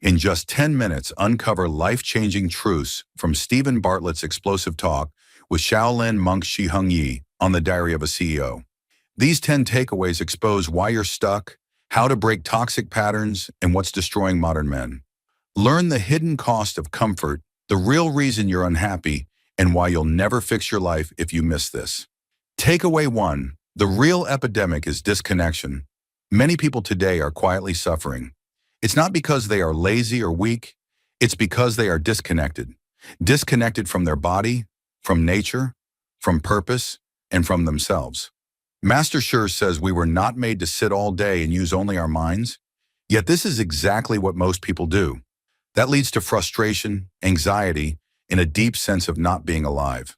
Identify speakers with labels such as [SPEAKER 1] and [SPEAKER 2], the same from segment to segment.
[SPEAKER 1] In just 10 minutes, uncover life-changing truths from Stephen Bartlett's explosive talk with Shaolin monk Shi Heng Yi on the Diary of a CEO. These 10 takeaways expose why you're stuck, how to break toxic patterns, and what's destroying modern men. Learn the hidden cost of comfort, the real reason you're unhappy, and why you'll never fix your life if you miss this. Takeaway 1. The real epidemic is disconnection. Many people today are quietly suffering. It's not because they are lazy or weak, it's because they are disconnected. Disconnected from their body, from nature, from purpose, and from themselves. Master Shi says we were not made to sit all day and use only our minds, yet this is exactly what most people do. That leads to frustration, anxiety, and a deep sense of not being alive.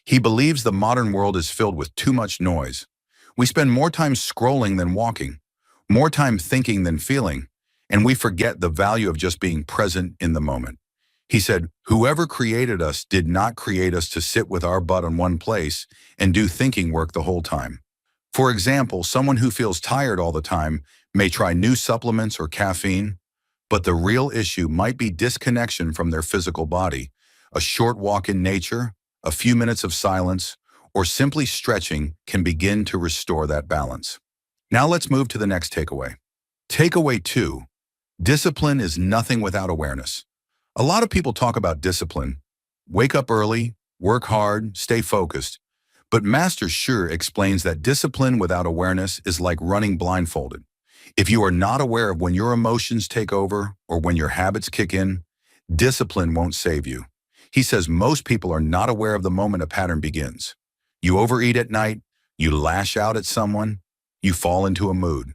[SPEAKER 1] He believes the modern world is filled with too much noise. We spend more time scrolling than walking, more time thinking than feeling, and we forget the value of just being present in the moment. He said, whoever created us did not create us to sit with our butt in one place and do thinking work the whole time. For example, someone who feels tired all the time may try new supplements or caffeine, but the real issue might be disconnection from their physical body. A short walk in nature, a few minutes of silence, or simply stretching can begin to restore that balance. Now let's move to the next takeaway. Takeaway 2. Discipline is nothing without awareness. A lot of people talk about discipline. Wake up early, work hard, stay focused. But Master Shi explains that discipline without awareness is like running blindfolded. If you are not aware of when your emotions take over or when your habits kick in, discipline won't save you. He says most people are not aware of the moment a pattern begins. You overeat at night, you lash out at someone, you fall into a mood.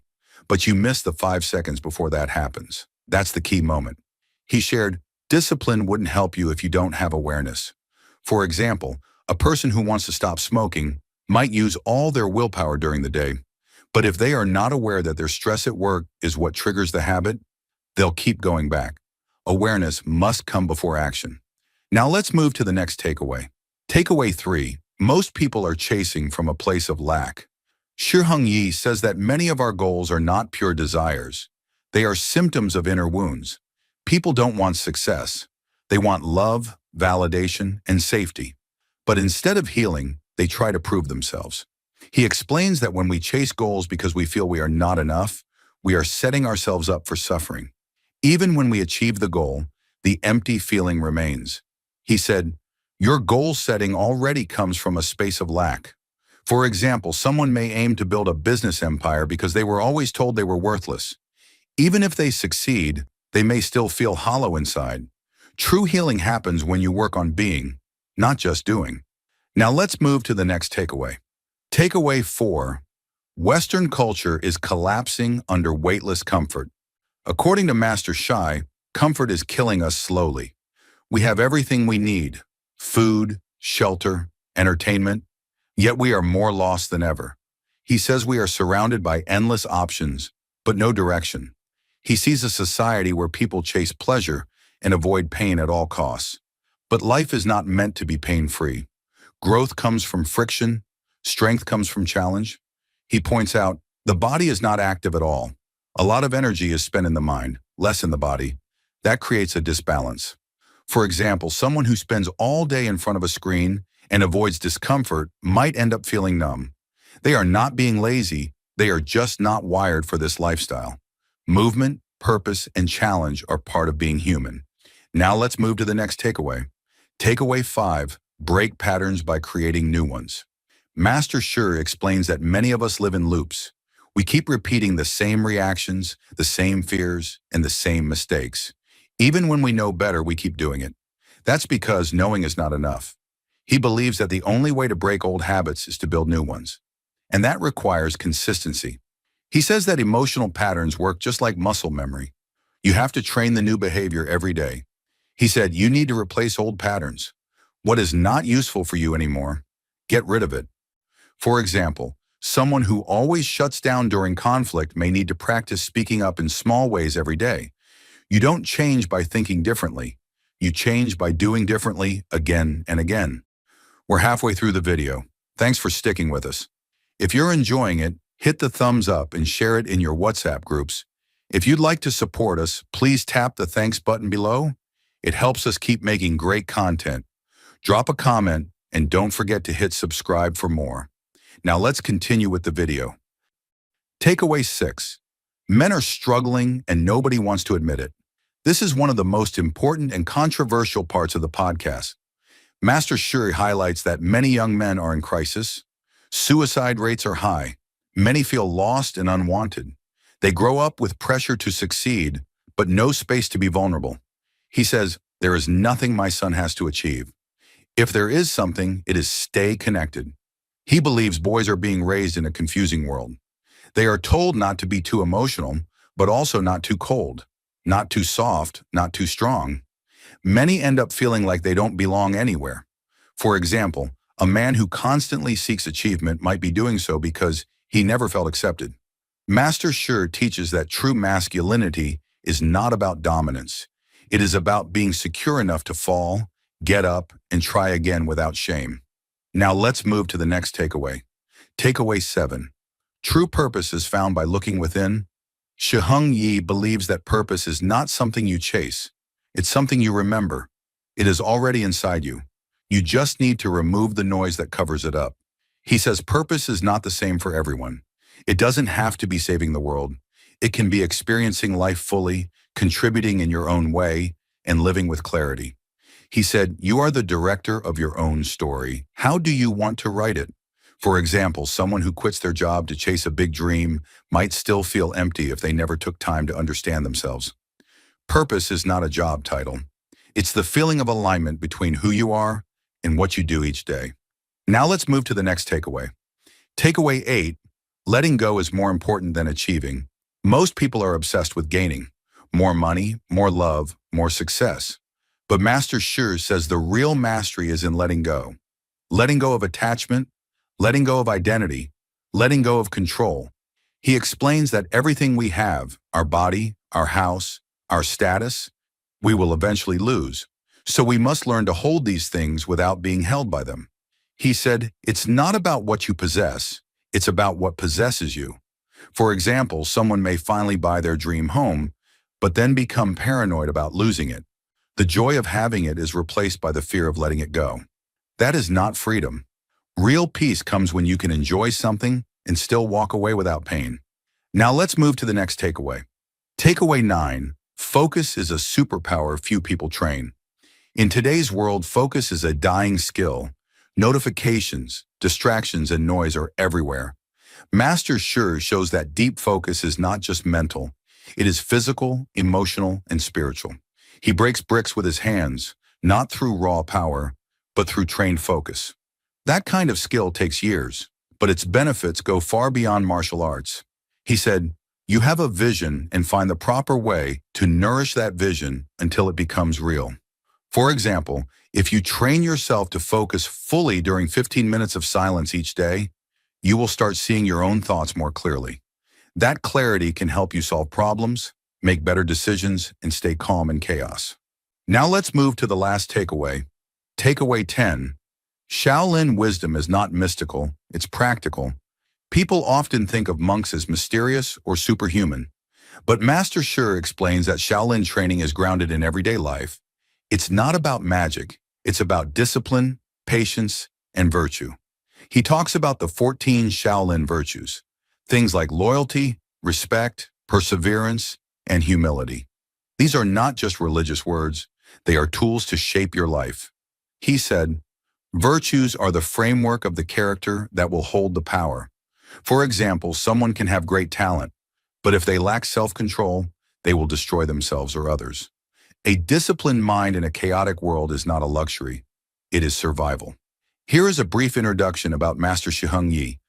[SPEAKER 1] But you miss the 5 seconds before that happens. That's the key moment. He shared, discipline wouldn't help you if you don't have awareness. For example, a person who wants to stop smoking might use all their willpower during the day, but if they are not aware that their stress at work is what triggers the habit, they'll keep going back. Awareness must come before action. Now let's move to the next takeaway. Takeaway 3. Most people are chasing from a place of lack. Shi Heng Yi says that many of our goals are not pure desires. They are symptoms of inner wounds. People don't want success. They want love, validation, and safety. But instead of healing, they try to prove themselves. He explains that when we chase goals because we feel we are not enough, we are setting ourselves up for suffering. Even when we achieve the goal, the empty feeling remains. He said, your goal setting already comes from a space of lack. For example, someone may aim to build a business empire because they were always told they were worthless. Even if they succeed, they may still feel hollow inside. True healing happens when you work on being, not just doing. Now let's move to the next takeaway. Takeaway 4. Western culture is collapsing under weightless comfort. According to Master Shi, comfort is killing us slowly. We have everything we need: food, shelter, entertainment, yet we are more lost than ever. He says we are surrounded by endless options, but no direction. He sees a society where people chase pleasure and avoid pain at all costs. But life is not meant to be pain-free. Growth comes from friction, strength comes from challenge. He points out, the body is not active at all. A lot of energy is spent in the mind, less in the body. That creates a disbalance. For example, someone who spends all day in front of a screen and avoids discomfort might end up feeling numb. They are not being lazy, they are just not wired for this lifestyle. Movement, purpose, and challenge are part of being human. Now let's move to the next takeaway. Takeaway 5. Break patterns by creating new ones. Master Shi explains that many of us live in loops. We keep repeating the same reactions, the same fears, and the same mistakes. Even when we know better, we keep doing it. That's because knowing is not enough. He believes that the only way to break old habits is to build new ones. And that requires consistency. He says that emotional patterns work just like muscle memory. You have to train the new behavior every day. He said you need to replace old patterns. What is not useful for you anymore, get rid of it. For example, someone who always shuts down during conflict may need to practice speaking up in small ways every day. You don't change by thinking differently. You change by doing differently again and again. We're halfway through the video. Thanks for sticking with us. If you're enjoying it, hit the thumbs up and share it in your WhatsApp groups. If you'd like to support us, please tap the thanks button below. It helps us keep making great content. Drop a comment and don't forget to hit subscribe for more. Now let's continue with the video. Takeaway 6. Men are struggling and nobody wants to admit it. This is one of the most important and controversial parts of the podcast. Master Shi highlights that many young men are in crisis. Suicide rates are high. Many feel lost and unwanted. They grow up with pressure to succeed, but no space to be vulnerable. He says, "There is nothing my son has to achieve. If there is something, it is stay connected." He believes boys are being raised in a confusing world. They are told not to be too emotional, but also not too cold, not too soft, not too strong. Many end up feeling like they don't belong anywhere. For example, a man who constantly seeks achievement might be doing so because he never felt accepted. Master Shi teaches that true masculinity is not about dominance. It is about being secure enough to fall, get up, and try again without shame. Now let's move to the next takeaway. Takeaway 7. True purpose is found by looking within. Shi Heng Yi believes that purpose is not something you chase. It's something you remember. It is already inside you. You just need to remove the noise that covers it up. He says purpose is not the same for everyone. It doesn't have to be saving the world. It can be experiencing life fully, contributing in your own way, and living with clarity. He said, "You are the director of your own story. How do you want to write it?" For example, someone who quits their job to chase a big dream might still feel empty if they never took time to understand themselves. Purpose is not a job title. It's the feeling of alignment between who you are and what you do each day. Now let's move to the next takeaway. Takeaway 8. Letting go is more important than achieving. Most people are obsessed with gaining. More money, more love, more success. But Master Shi says the real mastery is in letting go. Letting go of attachment, letting go of identity, letting go of control. He explains that everything we have, our body, our house, our status, we will eventually lose. So we must learn to hold these things without being held by them. He said, it's not about what you possess, it's about what possesses you. For example, someone may finally buy their dream home, but then become paranoid about losing it. The joy of having it is replaced by the fear of letting it go. That is not freedom. Real peace comes when you can enjoy something and still walk away without pain. Now let's move to the next takeaway. Takeaway 9. Focus is a superpower few people train. In today's world, focus is a dying skill. Notifications, distractions, and noise are everywhere. Master Shi shows that deep focus is not just mental. It is physical, emotional, and spiritual. He breaks bricks with his hands, not through raw power, but through trained focus. That kind of skill takes years, but its benefits go far beyond martial arts. He said, "You have a vision and find the proper way to nourish that vision until it becomes real." For example, if you train yourself to focus fully during 15 minutes of silence each day, you will start seeing your own thoughts more clearly. That clarity can help you solve problems, make better decisions, and stay calm in chaos. Now let's move to the last takeaway. Takeaway 10. Shaolin wisdom is not mystical, it's practical. People often think of monks as mysterious or superhuman. But Master Shi explains that Shaolin training is grounded in everyday life. It's not about magic, it's about discipline, patience, and virtue. He talks about the 14 Shaolin virtues, things like loyalty, respect, perseverance, and humility. These are not just religious words, they are tools to shape your life. He said, virtues are the framework of the character that will hold the power. For example, someone can have great talent, but if they lack self-control, they will destroy themselves or others. A disciplined mind in a chaotic world is not a luxury, it is survival. Here is a brief introduction about Master Shi Heng Yi.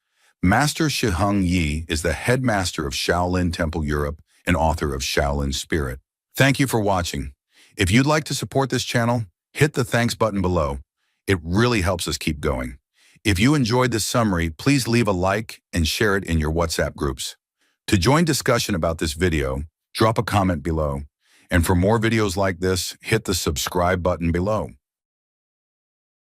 [SPEAKER 1] Master Shi Heng Yi is the headmaster of Shaolin Temple Europe and author of Shaolin Spirit. Thank you for watching. If you'd like to support this channel, hit the thanks button below. It really helps us keep going. If you enjoyed this summary, please leave a like and share it in your WhatsApp groups. To join discussion about this video, drop a comment below. And for more videos like this, hit the subscribe button below.